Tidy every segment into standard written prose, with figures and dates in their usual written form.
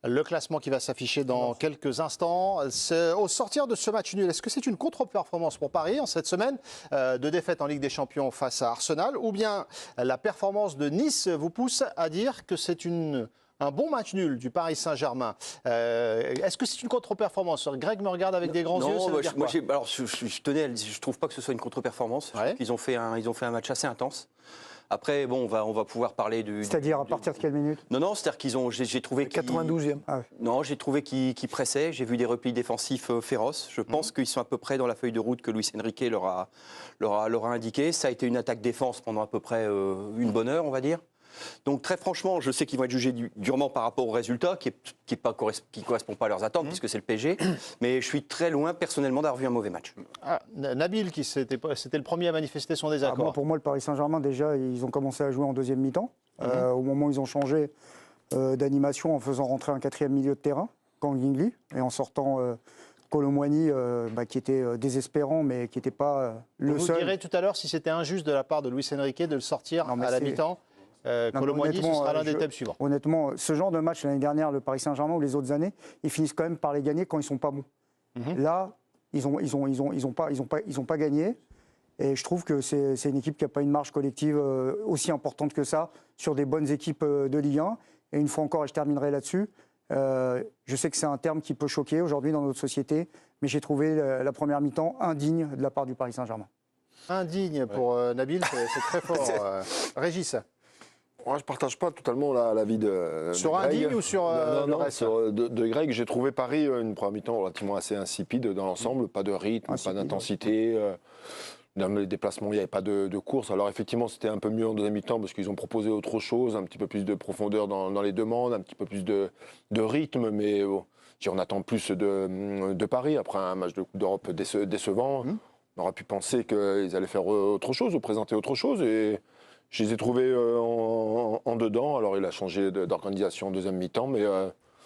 Le classement qui va s'afficher dans quelques instants. Au sortir de ce match nul, est-ce que c'est une contre-performance pour Paris en cette semaine de défaite en Ligue des Champions face à Arsenal, ou bien la performance de Nice vous pousse à dire que c'est un bon match nul du Paris Saint-Germain? Est-ce que c'est une contre-performance? Greg me regarde avec des grands yeux. Je trouve pas que ce soit une contre-performance. Ouais. Ils ont fait un match assez intense. Après, bon, on va pouvoir parler du... C'est-à-dire à partir de quelle minute? Non, c'est-à-dire qu'ils ont... J'ai trouvé 92e. Non, j'ai trouvé qu'ils pressaient. J'ai vu des replis défensifs féroces. Je pense qu'ils sont à peu près dans la feuille de route que Luis Enrique leur a indiqué. Ça a été une attaque-défense pendant à peu près une bonne heure, on va dire. Donc très franchement, je sais qu'ils vont être jugés durement par rapport au résultat, qui ne correspond pas à leurs attentes, puisque c'est le PSG. Mais je suis très loin, personnellement, d'avoir vu un mauvais match. Nabil, c'était le premier à manifester son désaccord. Pour moi, le Paris Saint-Germain, déjà, ils ont commencé à jouer en deuxième mi-temps. Au moment où ils ont changé d'animation en faisant rentrer un quatrième milieu de terrain, Kang In-lee, et en sortant... Kolo Muani, qui était désespérant, mais qui n'était pas le seul. Vous direz tout à l'heure si c'était injuste de la part de Luis Enrique de le sortir à la mi-temps. Kolo Muani, ce sera l'un des thèmes suivants. Honnêtement, ce genre de match l'année dernière, le Paris Saint-Germain ou les autres années, ils finissent quand même par les gagner quand ils ne sont pas bons. Là, ils ont pas gagné. Et je trouve que c'est une équipe qui n'a pas une marge collective aussi importante que ça sur des bonnes équipes de Ligue 1. Et une fois encore, et je terminerai là-dessus, je sais que c'est un terme qui peut choquer aujourd'hui dans notre société, mais j'ai trouvé la première mi-temps indigne de la part du Paris Saint-Germain. Indigne pour Nabil, c'est très fort. Régis? Moi, je ne partage pas totalement l'avis de sur indigne ou sur le reste de Greg. J'ai trouvé Paris une première mi-temps relativement assez insipide dans l'ensemble. Pas de rythme, pas d'intensité. Dans les déplacements, il n'y avait pas de course. Alors effectivement, c'était un peu mieux en deuxième mi-temps parce qu'ils ont proposé autre chose, un petit peu plus de profondeur dans les demandes, un petit peu plus de rythme. Mais on attend plus de Paris après un match de Coupe d'Europe décevant. On aurait pu penser qu'ils allaient faire autre chose ou présenter autre chose. Et je les ai trouvés en dedans. Alors il a changé d'organisation en deuxième mi-temps, mais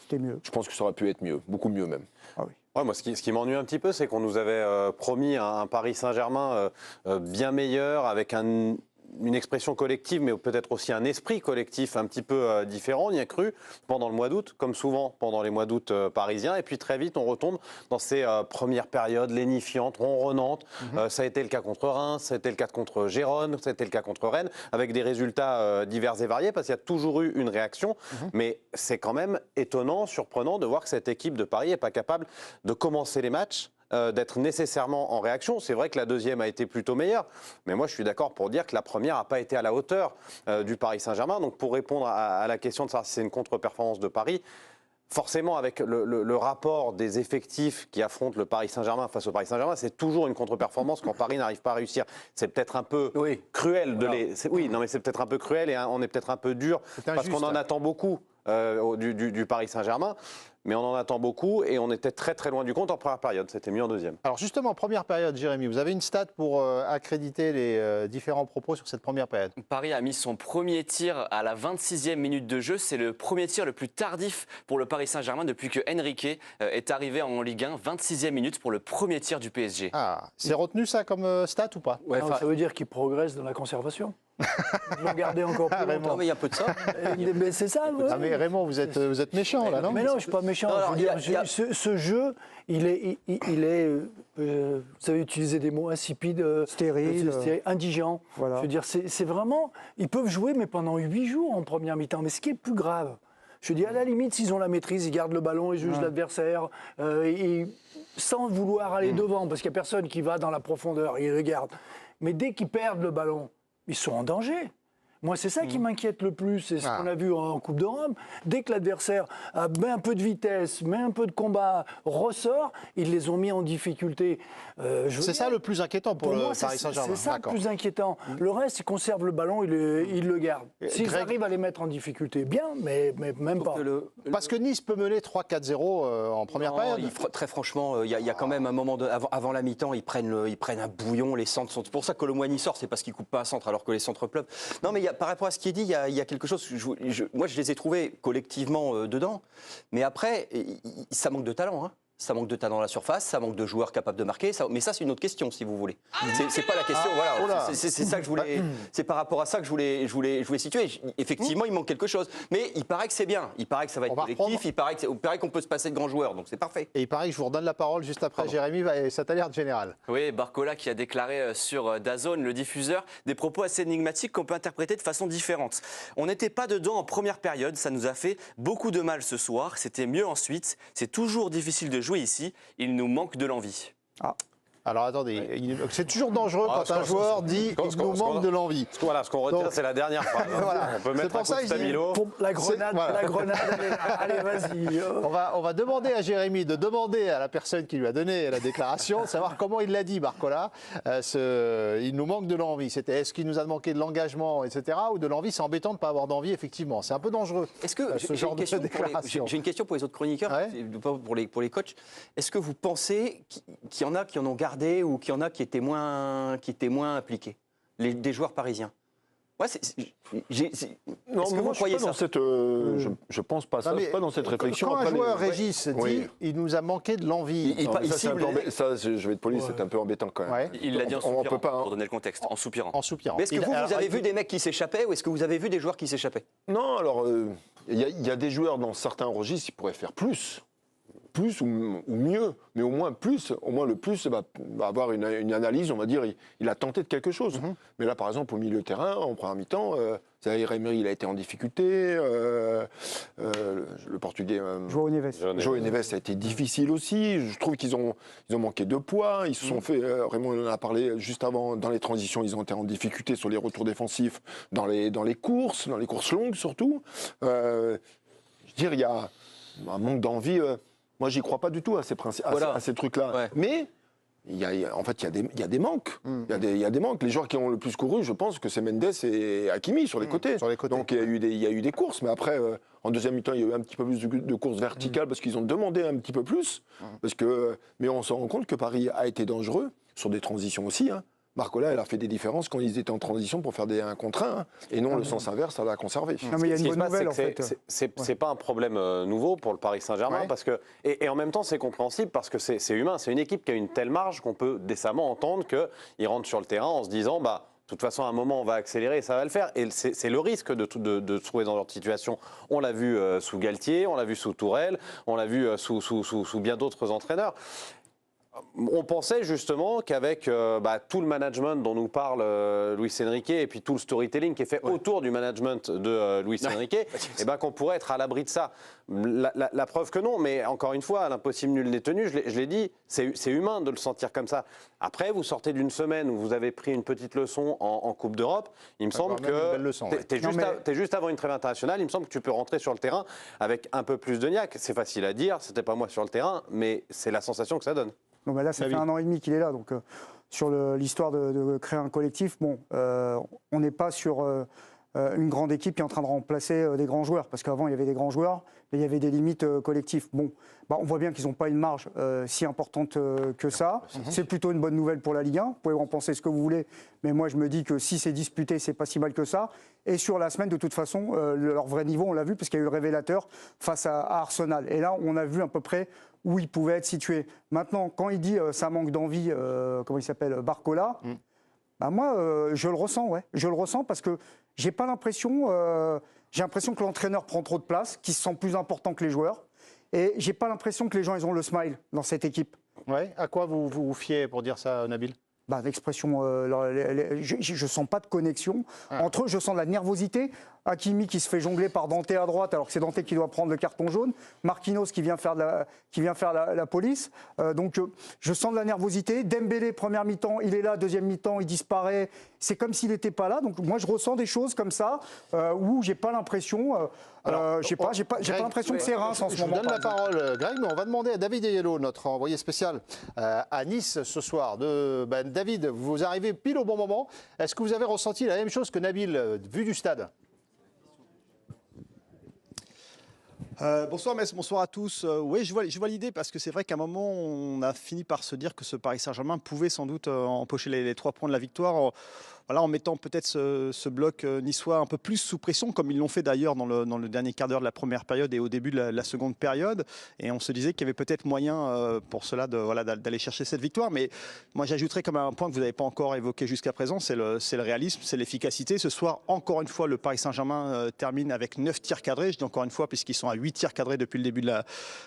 c'était mieux. Je pense que ça aurait pu être mieux, beaucoup mieux même. Ah oui. Ouais, moi, ce qui m'ennuie un petit peu, c'est qu'on nous avait promis un Paris Saint-Germain bien meilleur, avec une expression collective, mais peut-être aussi un esprit collectif un petit peu différent. On y a cru pendant le mois d'août, comme souvent pendant les mois d'août parisiens. Et puis très vite, on retombe dans ces premières périodes lénifiantes, ronronnantes. Ça a été le cas contre Reims, ça a été le cas contre Gérone, ça a été le cas contre Rennes, avec des résultats divers et variés, parce qu'il y a toujours eu une réaction. Mais c'est quand même étonnant, surprenant de voir que cette équipe de Paris n'est pas capable de commencer les matchs, d'être nécessairement en réaction. C'est vrai que la deuxième a été plutôt meilleure, mais moi je suis d'accord pour dire que la première n'a pas été à la hauteur du Paris Saint-Germain. Donc pour répondre à la question de savoir si c'est une contre-performance de Paris, forcément avec le rapport des effectifs qui affrontent le Paris Saint-Germain face au Paris Saint-Germain, c'est toujours une contre-performance quand Paris n'arrive pas à réussir. C'est peut-être un peu cruel de les... non mais c'est peut-être un peu cruel et on est peut-être un peu dur parce qu'on en attend beaucoup du Paris Saint-Germain. Mais on en attend beaucoup et on était très très loin du compte en première période. C'était mieux en deuxième. Alors justement, première période, Jérémy, vous avez une stat pour accréditer les différents propos sur cette première période? Paris a mis son premier tir à la 26e minute de jeu. C'est le premier tir le plus tardif pour le Paris Saint-Germain depuis que Enrique est arrivé en Ligue 1. 26e minute pour le premier tir du PSG. Ah, c'est retenu ça comme stat ou pas? Ouais, ça veut dire qu'il progresse dans la conservation. Ils l'ont gardé encore plus longtemps. Mais il y a un peu de ça. Mais c'est ça. Ouais. Ah mais Raymond, vous êtes méchant là, non? Mais non, je ne suis pas méchant. Ce jeu, il est vous savez utiliser des mots insipides, stérile, indigent. Voilà. Je veux dire, c'est vraiment... Ils peuvent jouer, mais pendant 8 jours en première mi-temps. Mais ce qui est plus grave, je dis à la limite, s'ils ont la maîtrise, ils gardent le ballon, ils jugent l'adversaire, sans vouloir aller devant, parce qu'il n'y a personne qui va dans la profondeur, ils regardent. Mais dès qu'ils perdent le ballon, ils sont en danger. Moi, c'est ça qui m'inquiète le plus, c'est ce qu'on a vu en Coupe d'Europe. Dès que l'adversaire met un peu de vitesse, met un peu de combat, ressort, ils les ont mis en difficulté. C'est ça le plus inquiétant pour le Paris Saint-Germain. C'est ça le plus inquiétant. Le reste, ils conservent le ballon, ils le gardent. S'ils arrivent à les mettre en difficulté, bien, mais même pas. Parce que Nice peut mener 3-4-0 en première période. Très franchement, il y a quand même un moment, avant la mi-temps, ils prennent un bouillon, les centres sont... C'est pour ça que Kolo Muani sort, c'est parce qu'il ne coupe pas un centre alors que les centres pleuvent. Non, mais par rapport à ce qui est dit, il y a quelque chose. Moi, je les ai trouvés collectivement dedans. Mais après, ça manque de talent. Hein. ça manque de talent dans la surface, ça manque de joueurs capables de marquer. Mais ça, c'est une autre question, si vous voulez. C'est pas la question. Voilà, c'est ça que je voulais. C'est par rapport à ça que je voulais situer. Effectivement, il manque quelque chose, mais il paraît que c'est bien. Il paraît que ça va être collectif. Il paraît qu'on peut se passer de grands joueurs, donc c'est parfait. Et il paraît que je vous redonne la parole juste après Jérémy et ça t'alerte général. Oui, Barcola qui a déclaré sur DAZN, le diffuseur, des propos assez énigmatiques qu'on peut interpréter de façon différente. On n'était pas dedans en première période, ça nous a fait beaucoup de mal ce soir. C'était mieux ensuite. C'est toujours difficile de jouer ici. Il nous manque de l'envie. Alors attendez, c'est toujours dangereux quand un joueur dit il nous manque de l'envie. Voilà, ce qu'on retient, c'est la dernière phrase. Voilà. On peut mettre un coup de stabilo. La grenade, allez, vas-y. On va demander à Jérémy de demander à la personne qui lui a donné la déclaration, de savoir comment il l'a dit, Barcola. Il nous manque de l'envie. C'était est-ce qu'il nous a manqué de l'engagement, etc. ou de l'envie. C'est embêtant de ne pas avoir d'envie, effectivement. C'est un peu dangereux. Est-ce que ce genre de déclaration. J'ai une question pour les autres chroniqueurs, pour les coachs. Est-ce que vous pensez qu'il y en a qui en ont gardé ou qu'il y en a qui étaient moins impliqués, des joueurs parisiens? Ouais, Non, est-ce que vous croyez ça? Je pense pas ça. Pas dans cette réflexion. Quand un joueur, Régis, dit il nous a manqué de l'envie. Ça, je vais être poli, c'est un peu embêtant quand même. Ouais. Il l'a dit en soupirant, pour donner le contexte, en soupirant. En soupirant. Mais est-ce que vous avez vu des mecs qui s'échappaient ou est-ce que vous avez vu des joueurs qui s'échappaient? Non, alors, il y a des joueurs dans certains registres qui pourraient faire plus ou mieux, mais au moins plus. Au moins le plus va avoir une analyse, on va dire, il a tenté de quelque chose. Mais là, par exemple, au milieu de terrain, en première mi-temps, Zaïre Emery, il a été en difficulté. Le Portugais... João Neves. João Neves, ça a été difficile aussi. Je trouve qu'ils ont manqué de poids. Ils se sont fait... Raymond en a parlé juste avant, dans les transitions, ils ont été en difficulté sur les retours défensifs, dans les courses longues surtout. Je veux dire, il y a un manque d'envie... Moi, j'y crois pas du tout à ces trucs-là. Ouais. Mais en fait, il y a des manques. Il y a des manques. Les joueurs qui ont le plus couru, je pense que c'est Mendes et Hakimi sur les côtés. Donc, il y a eu des courses. Mais après, en deuxième mi-temps, il y a eu un petit peu plus de courses verticales parce qu'ils ont demandé un petit peu plus. Mais on se rend compte que Paris a été dangereux sur des transitions aussi. Barcola, elle a fait des différences quand ils étaient en transition pour faire des 1 contre 1, et non le sens inverse, ça l'a conservé. Non, mais il y a une bonne nouvelle, en fait. C'est pas un problème nouveau pour le Paris Saint-Germain, parce que, et en même temps, c'est compréhensible parce que c'est humain. C'est une équipe qui a une telle marge qu'on peut décemment entendre qu'ils rentrent sur le terrain en se disant, de toute façon, à un moment, on va accélérer et ça va le faire. Et c'est le risque de se trouver dans leur situation. On l'a vu sous Galtier, on l'a vu sous Tourelle, on l'a vu sous bien d'autres entraîneurs. On pensait justement qu'avec tout le management dont nous parle Luis Enrique et puis tout le storytelling qui est fait autour du management de Luis Enrique, qu'on pourrait être à l'abri de ça. La preuve que non, mais encore une fois, à l'impossible nul n'est tenu, je l'ai dit, c'est humain de le sentir comme ça. Après, vous sortez d'une semaine où vous avez pris une petite leçon en Coupe d'Europe, il me semble que t'es juste avant une trêve internationale, il me semble que tu peux rentrer sur le terrain avec un peu plus de niaque. C'est facile à dire, c'était pas moi sur le terrain, mais c'est la sensation que ça donne. Non, là, ça fait 1 an et demi qu'il est là. Donc, sur l'histoire de créer un collectif, on n'est pas sur une grande équipe qui est en train de remplacer des grands joueurs. Parce qu'avant, il y avait des grands joueurs, mais il y avait des limites collectives. On voit bien qu'ils n'ont pas une marge si importante que ça. C'est plutôt une bonne nouvelle pour la Ligue 1. Vous pouvez en penser ce que vous voulez. Mais moi, je me dis que si c'est disputé, c'est pas si mal que ça. Et sur la semaine, de toute façon, leur vrai niveau, on l'a vu, parce qu'il y a eu le révélateur face à Arsenal. Et là, on a vu à peu près où il pouvait être situé. Maintenant, quand il dit ça manque d'envie, comment il s'appelle, Barcola, moi, je le ressens, Je le ressens parce que j'ai pas l'impression, j'ai l'impression que l'entraîneur prend trop de place, qu'il se sent plus important que les joueurs. Et j'ai pas l'impression que les gens, ils ont le smile dans cette équipe. Ouais. À quoi vous vous fiez pour dire ça, Nabil? L'expression, je sens pas de connexion entre eux, je sens de la nervosité. Hakimi qui se fait jongler par Dante à droite alors que c'est Dante qui doit prendre le carton jaune. Marquinhos qui vient faire la police. Donc je sens de la nervosité. Dembélé, première mi-temps, il est là. Deuxième mi-temps, il disparaît. C'est comme s'il n'était pas là. Donc moi je ressens des choses comme ça où j'ai pas l'impression. J'ai pas l'impression que c'est Reims en ce moment. Je vous donne la parole, Greg, mais on va demander à David Ayello, notre envoyé spécial à Nice ce soir. David, vous arrivez pile au bon moment. Est-ce que vous avez ressenti la même chose que Nabil, vu du stade? Bonsoir Metz, bonsoir à tous. Oui, je vois l'idée parce que c'est vrai qu'à un moment, on a fini par se dire que ce Paris Saint-Germain pouvait sans doute empocher les 3 points de la victoire. voilà, en mettant peut-être ce bloc niçois un peu plus sous pression, comme ils l'ont fait d'ailleurs dans le dernier quart d'heure de la première période et au début de la seconde période. Et on se disait qu'il y avait peut-être moyen pour cela d'aller chercher cette victoire. Mais moi, j'ajouterais comme un point que vous n'avez pas encore évoqué jusqu'à présent, c'est le réalisme, c'est l'efficacité. Ce soir, encore une fois, le Paris Saint-Germain termine avec 9 tirs cadrés. Je dis encore une fois, puisqu'ils sont à 8 tirs cadrés depuis le début de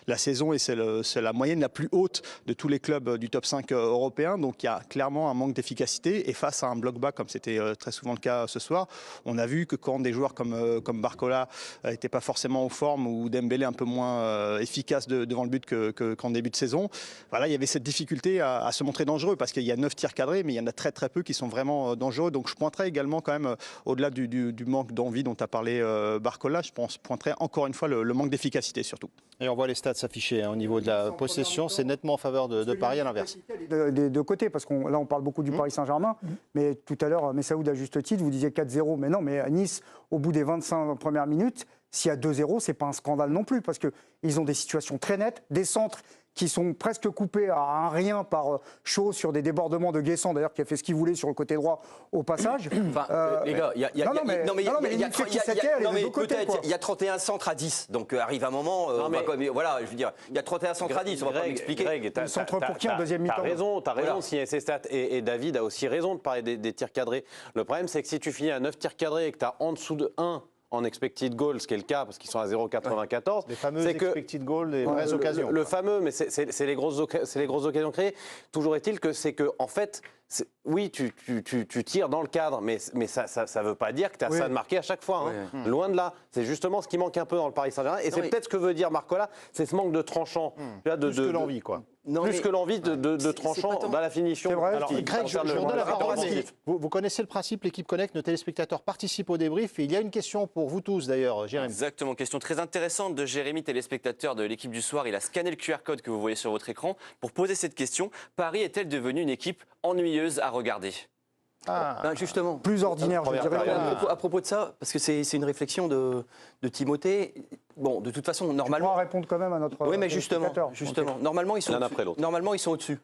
la saison et c'est la moyenne la plus haute de tous les clubs du top 5 européen. Donc il y a clairement un manque d'efficacité et face à un bloc bas comme c'était très souvent le cas ce soir, on a vu que quand des joueurs comme Barcola n'étaient pas forcément en forme ou Dembélé un peu moins efficace devant le but qu'en début de saison, voilà, il y avait cette difficulté à se montrer dangereux parce qu'il y a 9 tirs cadrés mais il y en a très très peu qui sont vraiment dangereux. Donc je pointerai également quand même au-delà du manque d'envie dont a parlé Barcola, je pointerai encore une fois le manque d'efficacité surtout. Et on voit les stats s'afficher au niveau de la possession, c'est nettement en faveur de Paris à l'inverse. Des deux côtés, parce que là on parle beaucoup du Paris Saint-Germain, mais tout à l'heure, Messaoud à juste titre, vous disiez 4-0, mais non, mais à Nice, au bout des 25 premières minutes, s'il y a 2-0, c'est pas un scandale non plus, parce qu'ils ont des situations très nettes, des centres qui sont presque coupés à un rien par Shaw sur des débordements de Guessant, d'ailleurs, qui a fait ce qu'il voulait sur le côté droit au passage. Enfin, les gars, il y a 31 centres à 10, donc arrive un moment, voilà, je veux dire, il y a 31 centres à 10, on va pas m'expliquer. Greg, centre pour qui en deuxième mi-temps? T'as raison, si ces stats, et David a aussi raison de parler des tirs cadrés. Le problème, c'est que si tu finis à 9 tirs cadrés et que tu as en dessous de 1 en expected goals, ce qui est le cas parce qu'ils sont à 0,94. Les fameux expected goals, les vraies occasions. Le fameux, mais c'est les grosses occasions créées. Toujours est-il que c'est que en fait, oui, tu tires dans le cadre, mais ça ne veut pas dire que tu as ça de marquer à chaque fois. Hein. Loin de là. C'est justement ce qui manque un peu dans le Paris Saint-Germain. Et c'est peut-être ce que veut dire Marcola, c'est ce manque de tranchant. Plus que l'envie, quoi. Plus que l'envie de tranchant dans la finition. Alors, Greg, je redonne la parole. Vous connaissez le principe, l'équipe Connect, nos téléspectateurs participent au débrief. Et il y a une question pour vous tous, d'ailleurs, Jérémy. Exactement, question très intéressante de Jérémy, téléspectateur de l'équipe du soir. Il a scanné le QR code que vous voyez sur votre écran pour poser cette question. Paris est-elle devenue une équipe ennuyeuse à regarder? Ben justement. Plus ordinaire, je dirais. À propos de ça, parce que c'est une réflexion de Timothée. Bon, de toute façon, normalement. On va répondre quand même à notre. Oui, mais justement. Okay. Normalement, ils sont au-dessus.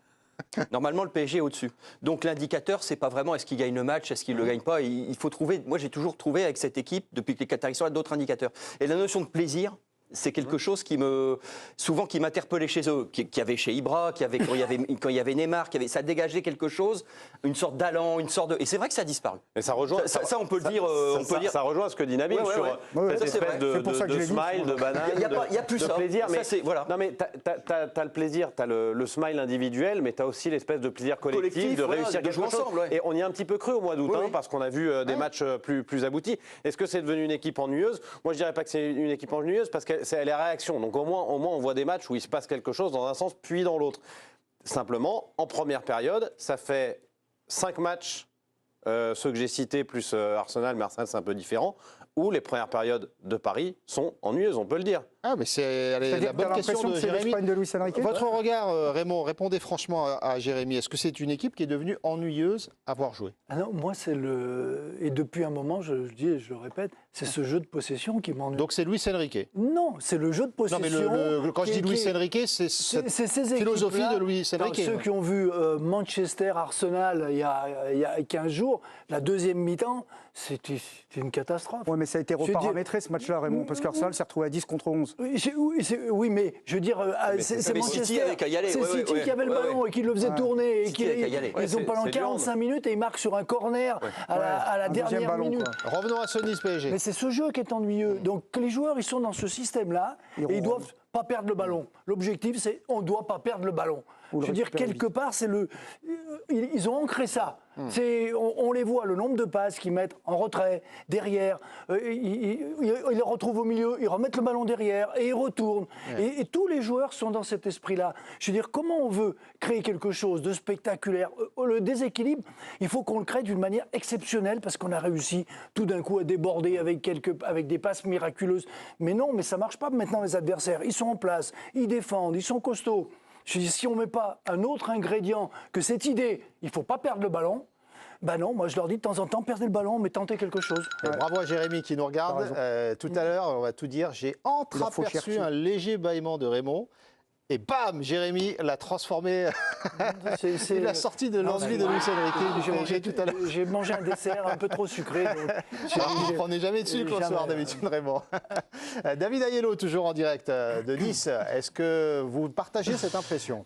Normalement, le PSG est au-dessus. Donc l'indicateur, c'est pas vraiment est-ce qu'il gagne le match, est-ce qu'il le gagne pas. Il faut trouver. Moi, j'ai toujours trouvé avec cette équipe, depuis que les Qataris sont là, d'autres indicateurs. Et la notion de plaisir, c'est quelque chose qui m'interpellait chez eux, qui y avait chez Ibra, quand il y avait Neymar, ça dégageait quelque chose, une sorte d'allant, et c'est vrai que ça a disparu. Et ça rejoint. Ça on peut le dire. Ça rejoint ce que dit Nabil sur cette espèce de smile, de banane, il y a plus de plaisir. Mais voilà. Non mais t'as le plaisir, t'as le smile individuel, mais t'as aussi l'espèce de plaisir collectif de réussir quelque chose. Ensemble, et on y a un petit peu cru au mois d'août, parce qu'on a vu des matchs plus aboutis. Est-ce que c'est devenu une équipe ennuyeuse? Moi, je dirais pas que c'est une équipe ennuyeuse parce que c'est les réactions. Donc au moins, on voit des matchs où il se passe quelque chose dans un sens puis dans l'autre. Simplement, en première période, ça fait 5 matchs, ceux que j'ai cités, plus Arsenal, mais Arsenal c'est un peu différent, où les premières périodes de Paris sont ennuyeuses, on peut le dire. Ah, mais c'est la bonne question de Jérémy. Votre regard, Raymond, répondez franchement à Jérémy. Est-ce que c'est une équipe qui est devenue ennuyeuse à voir jouer? Ah non, moi, et depuis un moment, je dis et je le répète, c'est ce jeu de possession qui m'ennuie. Donc c'est Luis Enrique? Non, c'est le jeu de possession. Non, mais quand je dis Luis Enrique, c'est cette philosophie de Luis Enrique. Ceux qui ont vu Manchester, Arsenal il y a 15 jours, la deuxième mi-temps, c'était une catastrophe. Oui, mais ça a été reparamétré ce match-là, Raymond, parce qu'Arsenal s'est retrouvé à 10 contre 11. Oui, mais je veux dire, c'est Manchester, c'est City qui avait le ballon et qui le faisait tourner. Ils ont pendant 45 minutes et ils marquent sur un corner à la dernière minute. Revenons à ce Nice PSG. Mais c'est ce jeu qui est ennuyeux. Donc les joueurs, ils sont dans ce système-là et ils doivent pas perdre le ballon. L'objectif, c'est on ne doit pas perdre le ballon. Je veux dire, quelque part, ils ont ancré ça. On les voit, le nombre de passes qu'ils mettent en retrait, derrière, ils les retrouvent au milieu, ils remettent le ballon derrière et ils retournent. Et tous les joueurs sont dans cet esprit-là. Je veux dire, comment on veut créer quelque chose de spectaculaire? Le déséquilibre, il faut qu'on le crée d'une manière exceptionnelle parce qu'on a réussi tout d'un coup à déborder avec des passes miraculeuses. Mais non, mais ça ne marche pas maintenant, les adversaires. Ils sont en place, ils défendent, ils sont costauds. Je dis, si on ne met pas un autre ingrédient que cette idée, il ne faut pas perdre le ballon, ben non, moi je leur dis de temps en temps, perdez le ballon, mais tentez quelque chose. Bravo à Jérémy qui nous regarde. Tout à l'heure, on va tout dire, j'ai entreaperçu un léger bâillement de Raymond. Et bam, Jérémy l'a transformé. Il l'a sorti de l'envie de Luis Enrique tout à l'heure. J'ai mangé un dessert un peu trop sucré. Vous ne prenez jamais de sucre au soir d'habitude, Raymond. David Aiello, toujours en direct de Nice. Est-ce que vous partagez cette impression?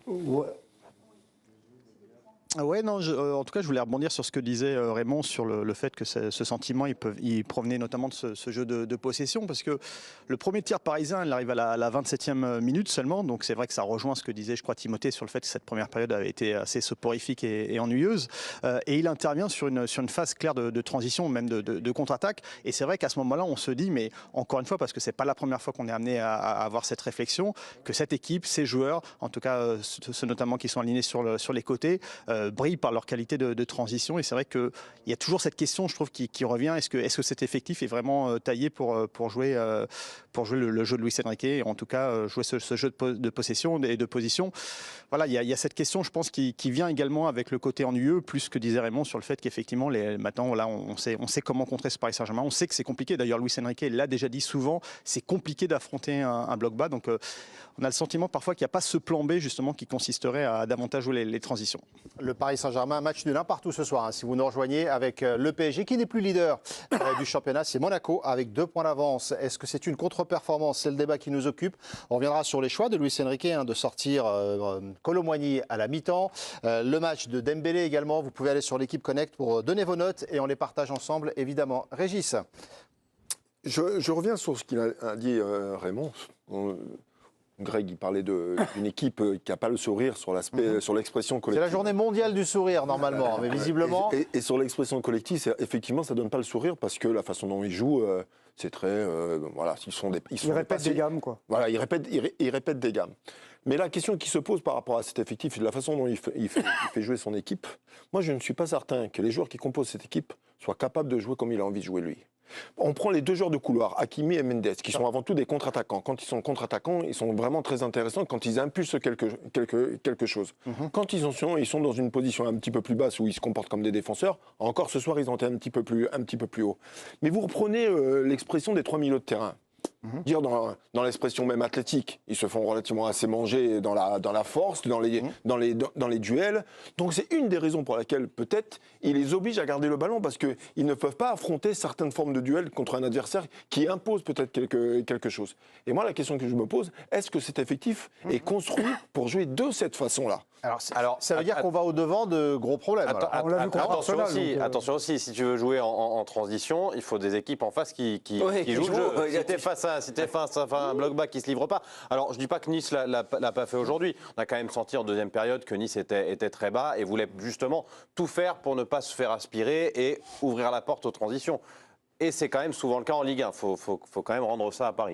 Ouais, non, en tout cas, je voulais rebondir sur ce que disait Raymond sur le fait que ce sentiment, il provenait notamment de ce jeu de possession, parce que le premier tir parisien, il arrive à la 27e minute seulement, donc c'est vrai que ça rejoint ce que disait, je crois, Timothée, sur le fait que cette première période avait été assez soporifique et ennuyeuse, et il intervient sur une phase claire de transition, même de contre-attaque, et c'est vrai qu'à ce moment-là, on se dit, mais encore une fois, parce que c'est pas la première fois qu'on est amené à avoir cette réflexion, que cette équipe, ces joueurs, en tout cas ceux notamment qui sont alignés sur les côtés, brillent par leur qualité de transition, et c'est vrai qu'il y a toujours cette question, je trouve, qui revient, est-ce que cet effectif est vraiment taillé pour jouer le jeu de Luis Enrique, et en tout cas jouer ce jeu de possession et de position. Voilà, il y a cette question, je pense, qui vient également avec le côté ennuyeux, plus que disait Raymond, sur le fait qu'effectivement, maintenant, voilà, on sait comment contrer ce Paris Saint-Germain, on sait que c'est compliqué, d'ailleurs Luis Enrique l'a déjà dit souvent, c'est compliqué d'affronter un bloc bas, donc on a le sentiment parfois qu'il n'y a pas ce plan B justement qui consisterait à davantage jouer les transitions. Le Paris Saint-Germain, match nul un partout ce soir, si vous nous rejoignez, avec le PSG qui n'est plus leader du championnat, c'est Monaco avec 2 points d'avance. Est-ce que c'est une contre-performance? C'est le débat qui nous occupe. On reviendra sur les choix de Luis Enrique de sortir Kolo Muani à la mi-temps. Le match de Dembélé également, vous pouvez aller sur l'équipe Connect pour donner vos notes et on les partage ensemble évidemment. Régis. Je reviens sur ce qu'il a dit Raymond. Greg, il parlait d'une équipe qui n'a pas le sourire sur l'expression collective. C'est la journée mondiale du sourire, normalement, mais visiblement... Et sur l'expression collective, effectivement, ça ne donne pas le sourire parce que la façon dont ils jouent, c'est très... voilà, ils répètent des gammes, quoi. Voilà, ils répètent des gammes. Mais la question qui se pose par rapport à cet effectif et de la façon dont il fait jouer son équipe, moi, je ne suis pas certain que les joueurs qui composent cette équipe soient capables de jouer comme il a envie de jouer lui. On prend les 2 joueurs de couloir, Hakimi et Mendes, qui sont avant tout des contre-attaquants. Quand ils sont contre-attaquants, ils sont vraiment très intéressants quand ils impulsent quelque chose. Quand ils sont dans une position un petit peu plus basse où ils se comportent comme des défenseurs, encore ce soir, ils ont été un petit peu plus haut. Mais vous reprenez l'expression des 3 milieux de terrain. Dire dans l'expression même athlétique, ils se font relativement assez manger dans la force, dans les duels. Donc c'est une des raisons pour laquelle peut-être il les oblige à garder le ballon parce qu'ils ne peuvent pas affronter certaines formes de duel contre un adversaire qui impose peut-être quelque chose. Et moi la question que je me pose, est-ce que cet effectif est construit pour jouer de cette façon-là? Alors, ça veut dire qu'on va au-devant de gros problèmes. Attention aussi, si tu veux jouer en transition, il faut des équipes en face qui jouent le jeu. Si t'es face à un bloc bas qui ne se livre pas. Alors, je ne dis pas que Nice l'a pas fait aujourd'hui. On a quand même senti en deuxième période que Nice était très bas et voulait justement tout faire pour ne pas se faire aspirer et ouvrir la porte aux transitions. Et c'est quand même souvent le cas en Ligue 1. Il faut quand même rendre ça à Paris.